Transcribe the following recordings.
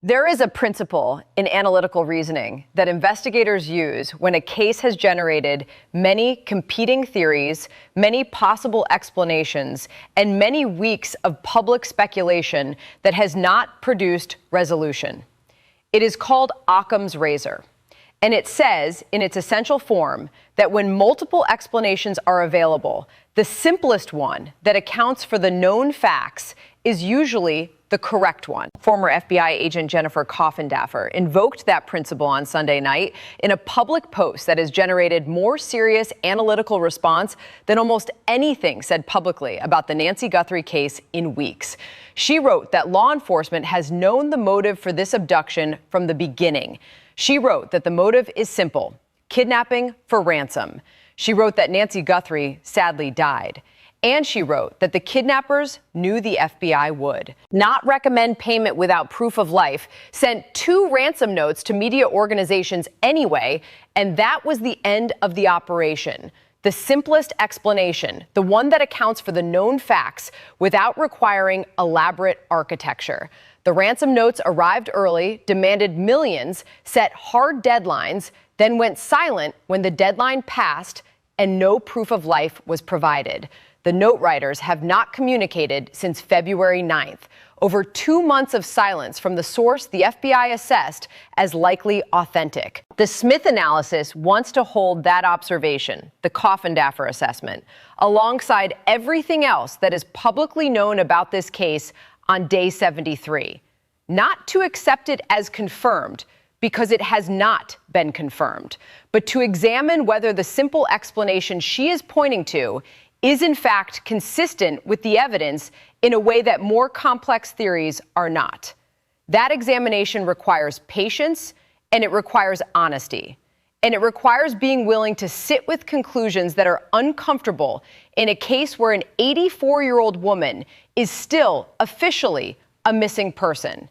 There is a principle in analytical reasoning that investigators use when a case has generated many competing theories, many possible explanations, and many weeks of public speculation that has not produced resolution. It is called Occam's razor. And it says in its essential form that when multiple explanations are available, the simplest one that accounts for the known facts is usually the correct one. Former FBI agent Jennifer Coffindaffer invoked that principle on Sunday night in a public post that has generated more serious analytical response than almost anything said publicly about the Nancy Guthrie case in weeks. She wrote that law enforcement has known the motive for this abduction from the beginning. She wrote that the motive is simple: kidnapping for ransom. She wrote that Nancy Guthrie sadly died. And she wrote that the kidnappers knew the FBI would not recommend payment without proof of life, sent 2 ransom notes to media organizations anyway, and that was the end of the operation. The simplest explanation, the one that accounts for the known facts without requiring elaborate architecture. The ransom notes arrived early, demanded millions, set hard deadlines, then went silent when the deadline passed and no proof of life was provided. The note writers have not communicated since February 9th. Over 2 months of silence from the source the FBI assessed as likely authentic. The Smith analysis wants to hold that observation, the Coffindaffer assessment, alongside everything else that is publicly known about this case on day 73. Not to accept it as confirmed, because it has not been confirmed, but to examine whether the simple explanation she is pointing to is in fact consistent with the evidence in a way that more complex theories are not. That examination requires patience, and it requires honesty, and it requires being willing to sit with conclusions that are uncomfortable in a case where an 84-year-old woman is still officially a missing person.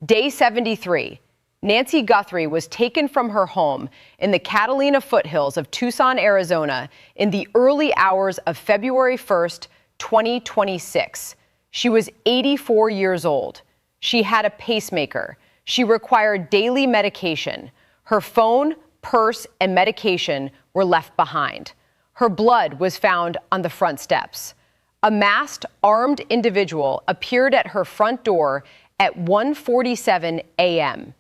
Day 73. Nancy Guthrie was taken from her home in the Catalina foothills of Tucson, Arizona, in the early hours of February 1st, 2026. She was 84 years old. She had a pacemaker. She required daily medication. Her phone, purse, and medication were left behind. Her blood was found on the front steps. A masked, armed individual appeared at her front door at 1:47 a.m.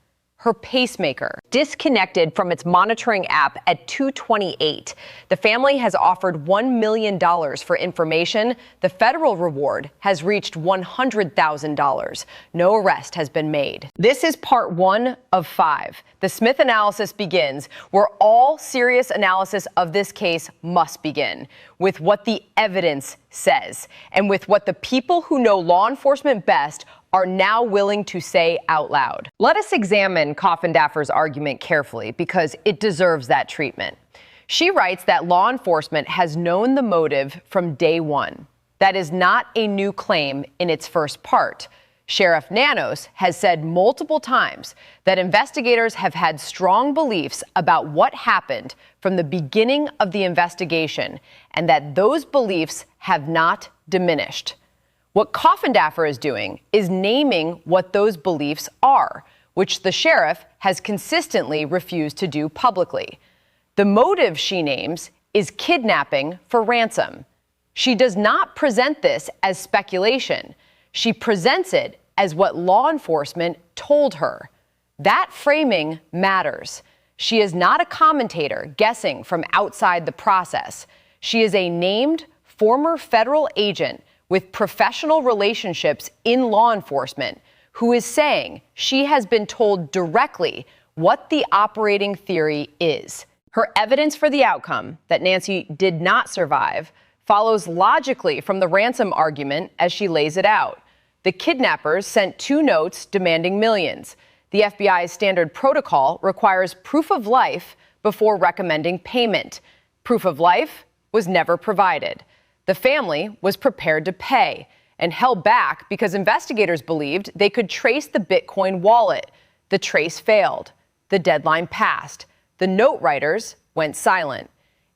Her pacemaker disconnected from its monitoring app at 2:28. The family has offered $1 million for information. The federal reward has reached $100,000. No arrest has been made. This is part 1 of 5. The Smith analysis begins where all serious analysis of this case must begin, with what the evidence says and with what the people who know law enforcement best are now willing to say out loud. Let us examine Coffindaffer's argument carefully because it deserves that treatment. She writes that law enforcement has known the motive from day one. That is not a new claim in its first part. Sheriff Nanos has said multiple times that investigators have had strong beliefs about what happened from the beginning of the investigation and that those beliefs have not diminished. What Coffindaffer is doing is naming what those beliefs are, which the sheriff has consistently refused to do publicly. The motive she names is kidnapping for ransom. She does not present this as speculation. She presents it as what law enforcement told her. That framing matters. She is not a commentator guessing from outside the process. She is a named former federal agent with professional relationships in law enforcement, who is saying she has been told directly what the operating theory is. Her evidence for the outcome, that Nancy did not survive, follows logically from the ransom argument as she lays it out. The kidnappers sent 2 notes demanding millions. The FBI's standard protocol requires proof of life before recommending payment. Proof of life was never provided. The family was prepared to pay and held back because investigators believed they could trace the Bitcoin wallet. The trace failed. The deadline passed. The note writers went silent.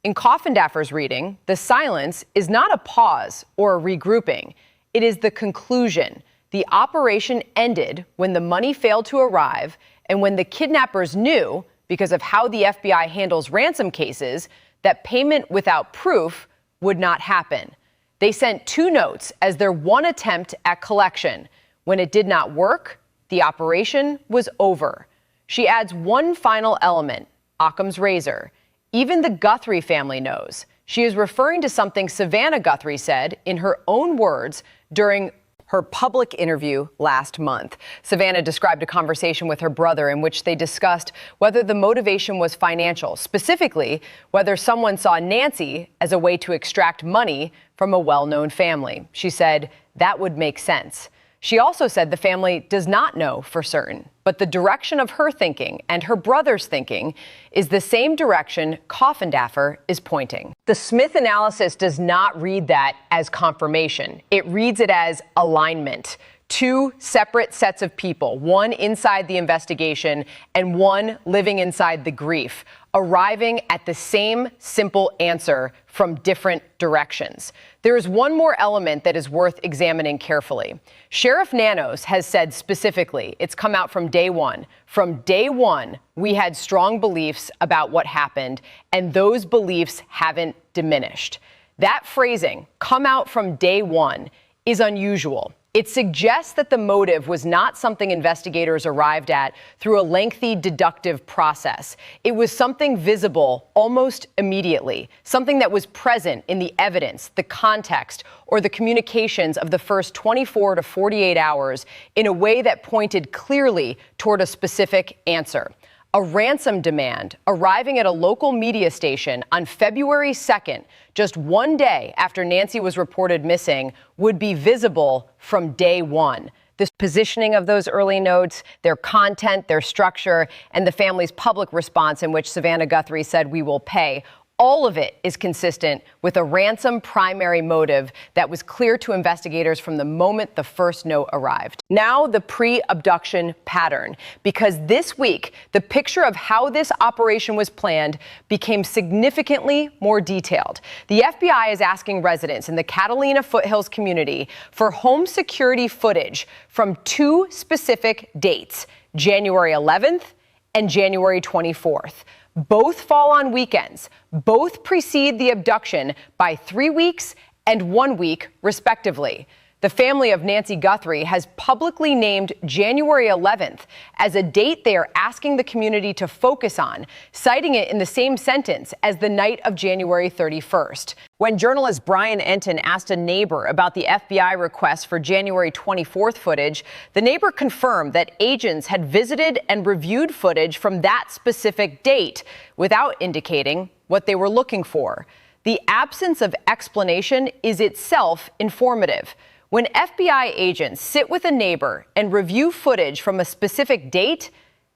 In Coffindaffer's reading, the silence is not a pause or a regrouping. It is the conclusion. the operation ended when the money failed to arrive and when the kidnappers knew, because of how the FBI handles ransom cases, that payment without proof would not happen. They sent 2 notes as their one attempt at collection. When it did not work, the operation was over. She adds one final element, Occam's razor. Even the Guthrie family knows. She is referring to something Savannah Guthrie said in her own words during her public interview last month. Savannah described a conversation with her brother in which they discussed whether the motivation was financial, specifically whether someone saw Nancy as a way to extract money from a well-known family. She said that would make sense. She also said the family does not know for certain, but the direction of her thinking and her brother's thinking is the same direction Coffindaffer is pointing. The Smith analysis does not read that as confirmation. It reads it as alignment. 2 separate sets of people, one inside the investigation and one living inside the grief, arriving at the same simple answer from different directions. There is one more element that is worth examining carefully. Sheriff Nanos has said specifically, it's come out from day one. From day one, we had strong beliefs about what happened, and those beliefs haven't diminished. That phrasing, come out from day one, is unusual. It suggests that the motive was not something investigators arrived at through a lengthy deductive process. It was something visible almost immediately, something that was present in the evidence, the context, or the communications of the first 24 to 48 hours in a way that pointed clearly toward a specific answer. A ransom demand arriving at a local media station on February 2nd, just one day after Nancy was reported missing, would be visible from day one. The positioning of those early notes, their content, their structure, and the family's public response in which Savannah Guthrie said, "We will pay." All of it is consistent with a ransom primary motive that was clear to investigators from the moment the first note arrived. Now the pre-abduction pattern, because this week, the picture of how this operation was planned became significantly more detailed. The FBI is asking residents in the Catalina Foothills community for home security footage from 2 specific dates, January 11th and January 24th. Both fall on weekends. Both precede the abduction by 3 weeks and 1 week, respectively. The family of Nancy Guthrie has publicly named January 11th as a date they are asking the community to focus on, citing it in the same sentence as the night of January 31st. When journalist Brian Enton asked a neighbor about the FBI request for January 24th footage, the neighbor confirmed that agents had visited and reviewed footage from that specific date without indicating what they were looking for. The absence of explanation is itself informative. When FBI agents sit with a neighbor and review footage from a specific date,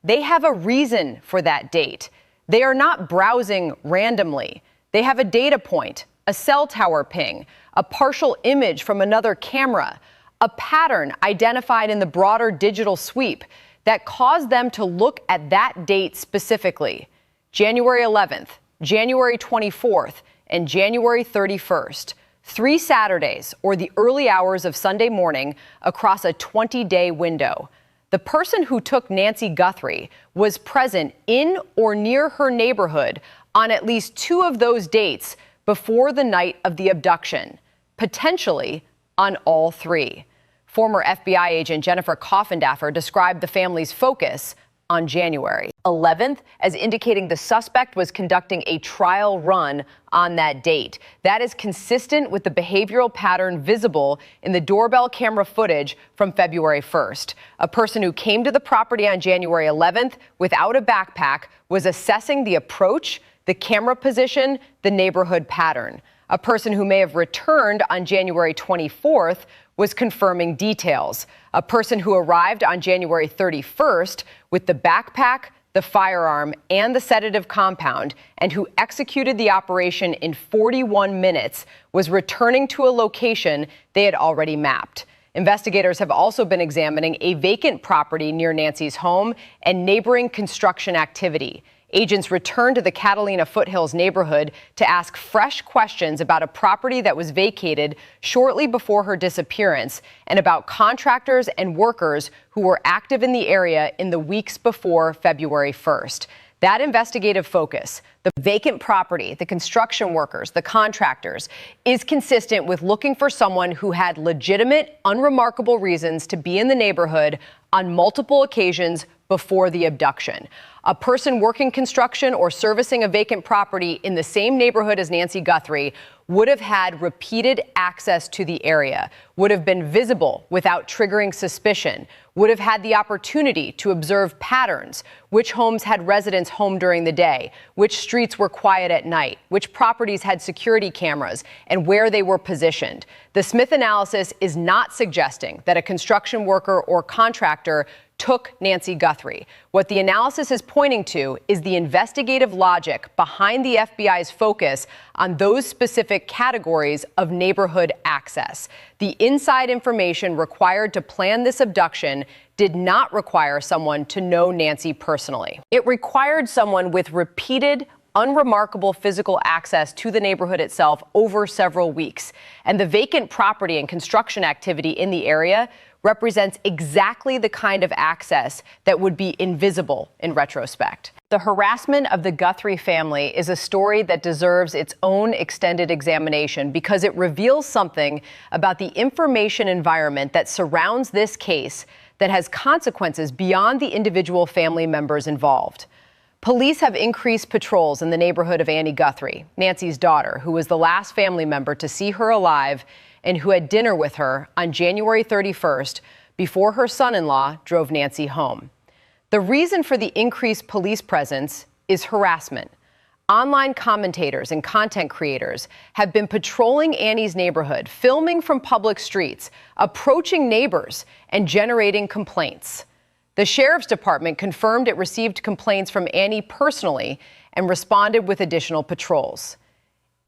they have a reason for that date. They are not browsing randomly. They have a data point, a cell tower ping, a partial image from another camera, a pattern identified in the broader digital sweep that caused them to look at that date specifically. January 11th, January 24th, and January 31st. 3 Saturdays or the early hours of Sunday morning across a 20-day window. The person who took Nancy Guthrie was present in or near her neighborhood on at least 2 of those dates before the night of the abduction, potentially on all 3. Former FBI agent Jennifer Coffindaffer described the family's focus on January 11th as indicating the suspect was conducting a trial run on that date. That is consistent with the behavioral pattern visible in the doorbell camera footage from February 1st. A person who came to the property on January 11th without a backpack was assessing the approach, the camera position, the neighborhood pattern. A person who may have returned on January 24th was confirming details. A person who arrived on January 31st with the backpack, the firearm, and the sedative compound, and who executed the operation in 41 minutes, was returning to a location they had already mapped. Investigators have also been examining a vacant property near Nancy's home and neighboring construction activity. Agents returned to the Catalina Foothills neighborhood to ask fresh questions about a property that was vacated shortly before her disappearance and about contractors and workers who were active in the area in the weeks before February 1st. That investigative focus, the vacant property, the construction workers, the contractors, is consistent with looking for someone who had legitimate, unremarkable reasons to be in the neighborhood on multiple occasions before the abduction. A person working construction or servicing a vacant property in the same neighborhood as Nancy Guthrie would have had repeated access to the area, would have been visible without triggering suspicion, would have had the opportunity to observe patterns, which homes had residents home during the day, which streets were quiet at night, which properties had security cameras, and where they were positioned. The Smith analysis is not suggesting that a construction worker or contractor took Nancy Guthrie. What the analysis is pointing to is the investigative logic behind the FBI's focus on those specific categories of neighborhood access. The inside information required to plan this abduction did not require someone to know Nancy personally. It required someone with repeated, unremarkable physical access to the neighborhood itself over several weeks. And the vacant property and construction activity in the area represents exactly the kind of access that would be invisible in retrospect. The harassment of the Guthrie family is a story that deserves its own extended examination because it reveals something about the information environment that surrounds this case that has consequences beyond the individual family members involved. Police have increased patrols in the neighborhood of Annie Guthrie, Nancy's daughter, who was the last family member to see her alive and who had dinner with her on January 31st before her son-in-law drove Nancy home. The reason for the increased police presence is harassment. Online commentators and content creators have been patrolling Annie's neighborhood, filming from public streets, approaching neighbors, and generating complaints. The Sheriff's Department confirmed it received complaints from Annie personally and responded with additional patrols.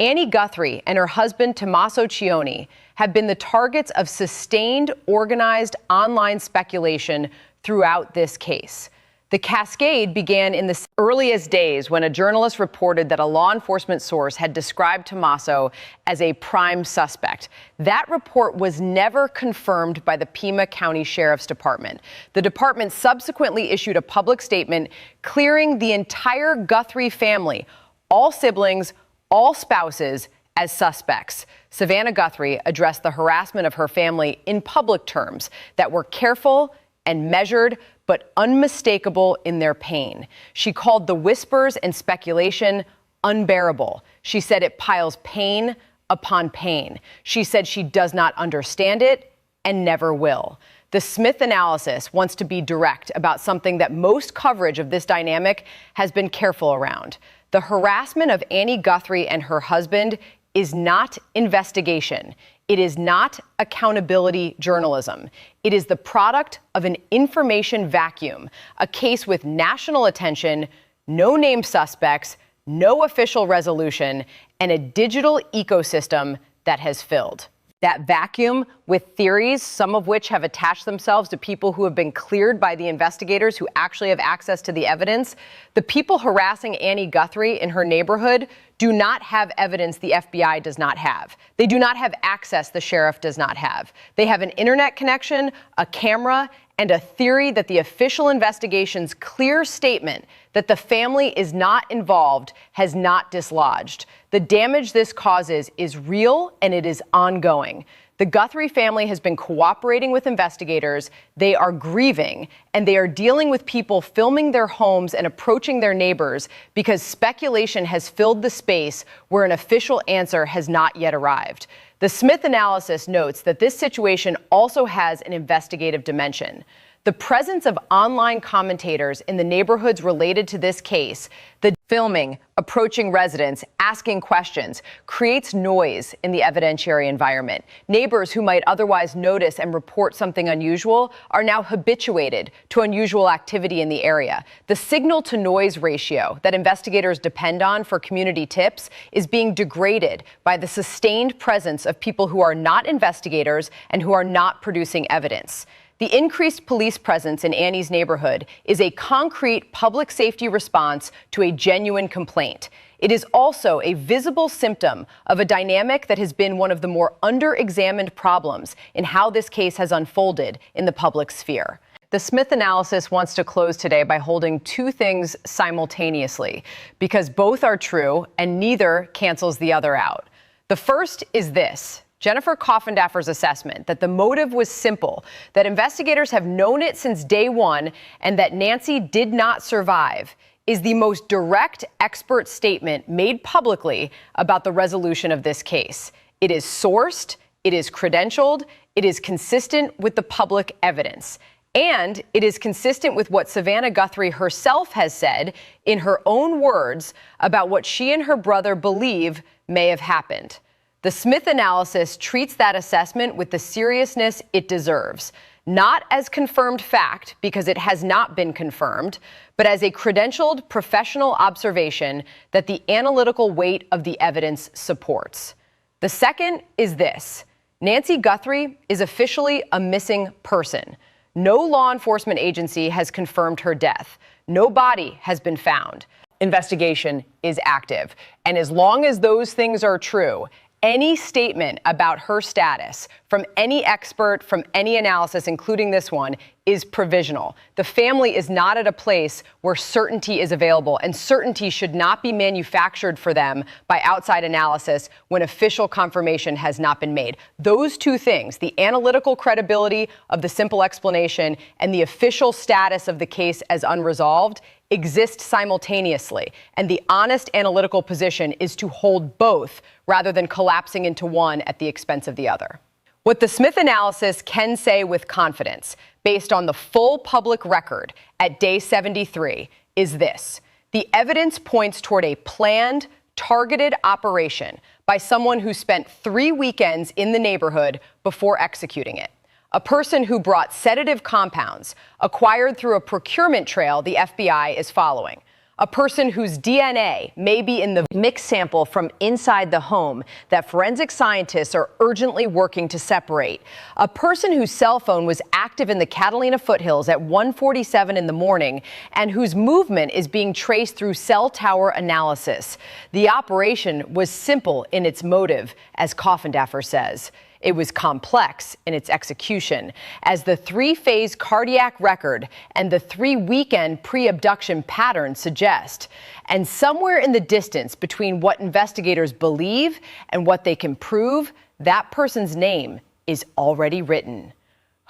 Annie Guthrie and her husband, Tommaso Cioni, have been the targets of sustained, organized online speculation throughout this case. The cascade began in the earliest days when a journalist reported that a law enforcement source had described Tommaso as a prime suspect. That report was never confirmed by the Pima County Sheriff's Department. The department subsequently issued a public statement clearing the entire Guthrie family, all siblings, all spouses, as suspects. Savannah Guthrie addressed the harassment of her family in public terms that were careful and measured, but unmistakable in their pain. She called the whispers and speculation unbearable. She said it piles pain upon pain. She said she does not understand it and never will. The Smith analysis wants to be direct about something that most coverage of this dynamic has been careful around. The harassment of Annie Guthrie and her husband is not investigation. It is not accountability journalism. It is the product of an information vacuum, a case with national attention, no named suspects, no official resolution, and a digital ecosystem that has filled. That vacuum with theories, some of which have attached themselves to people who have been cleared by the investigators who actually have access to the evidence. The people harassing Annie Guthrie in her neighborhood do not have evidence the FBI does not have. They do not have access the sheriff does not have. They have an internet connection, a camera, and a theory that the official investigation's clear statement that the family is not involved has not dislodged. The damage this causes is real and it is ongoing. The Guthrie family has been cooperating with investigators. They are grieving and they are dealing with people filming their homes and approaching their neighbors because speculation has filled the space where an official answer has not yet arrived. The Smith analysis notes that this situation also has an investigative dimension. The presence of online commentators in the neighborhoods related to this case, the filming, approaching residents, asking questions, creates noise in the evidentiary environment. Neighbors who might otherwise notice and report something unusual are now habituated to unusual activity in the area. The signal-to-noise ratio that investigators depend on for community tips is being degraded by the sustained presence of people who are not investigators and who are not producing evidence. The increased police presence in Annie's neighborhood is a concrete public safety response to a genuine complaint. It is also a visible symptom of a dynamic that has been one of the more under-examined problems in how this case has unfolded in the public sphere. The Smith analysis wants to close today by holding two things simultaneously, because both are true and neither cancels the other out. The first is this: Jennifer Coffindaffer's assessment that the motive was simple, that investigators have known it since day one, and that Nancy did not survive, is the most direct expert statement made publicly about the resolution of this case. It is sourced, it is credentialed, it is consistent with the public evidence. And it is consistent with what Savannah Guthrie herself has said in her own words about what she and her brother believe may have happened. The Smith analysis treats that assessment with the seriousness it deserves, not as confirmed fact because it has not been confirmed, but as a credentialed professional observation that the analytical weight of the evidence supports. The second is this: Nancy Guthrie is officially a missing person. No law enforcement agency has confirmed her death. No body has been found. Investigation is active. And as long as those things are true, any statement about her status from any expert, from any analysis, including this one, is provisional. The family is not at a place where certainty is available, and certainty should not be manufactured for them by outside analysis when official confirmation has not been made. Those two things, the analytical credibility of the simple explanation and the official status of the case as unresolved, exist simultaneously, and the honest analytical position is to hold both rather than collapsing into one at the expense of the other. What the Smith analysis can say with confidence, based on the full public record at day 73, is this: the evidence points toward a planned, targeted operation by someone who spent 3 weekends in the neighborhood before executing it. A person who brought sedative compounds acquired through a procurement trail the FBI is following. A person whose DNA may be in the mix sample from inside the home that forensic scientists are urgently working to separate. A person whose cell phone was active in the Catalina foothills at 1:47 in the morning and whose movement is being traced through cell tower analysis. The operation was simple in its motive, as Coffindaffer says. It was complex in its execution, as the 3-phase cardiac record and the 3-weekend pre-abduction pattern suggest. And somewhere in the distance between what investigators believe and what they can prove, that person's name is already written.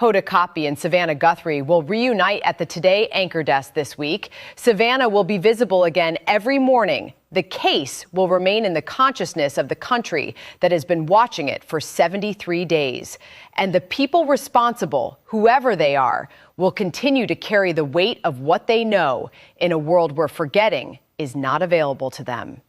Hoda Kotb and Savannah Guthrie will reunite at the Today anchor desk this week. Savannah will be visible again every morning. The case will remain in the consciousness of the country that has been watching it for 73 days. And the people responsible, whoever they are, will continue to carry the weight of what they know in a world where forgetting is not available to them.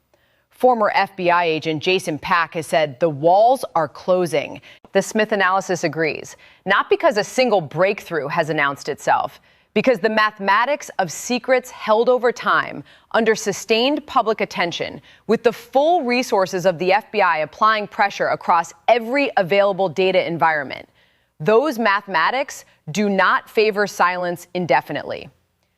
Former FBI agent Jason Pack has said the walls are closing. The Smith analysis agrees, not because a single breakthrough has announced itself, because the mathematics of secrets held over time under sustained public attention, with the full resources of the FBI applying pressure across every available data environment, those mathematics do not favor silence indefinitely.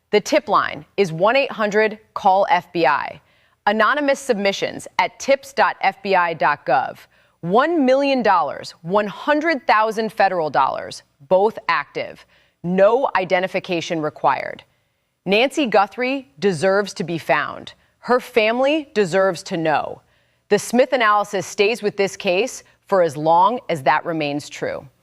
The tip line is 1-800-CALL-FBI. Anonymous submissions at tips.fbi.gov. $1 million, 100,000 federal dollars, both active. No identification required. Nancy Guthrie deserves to be found. Her family deserves to know. The Smith analysis stays with this case for as long as that remains true.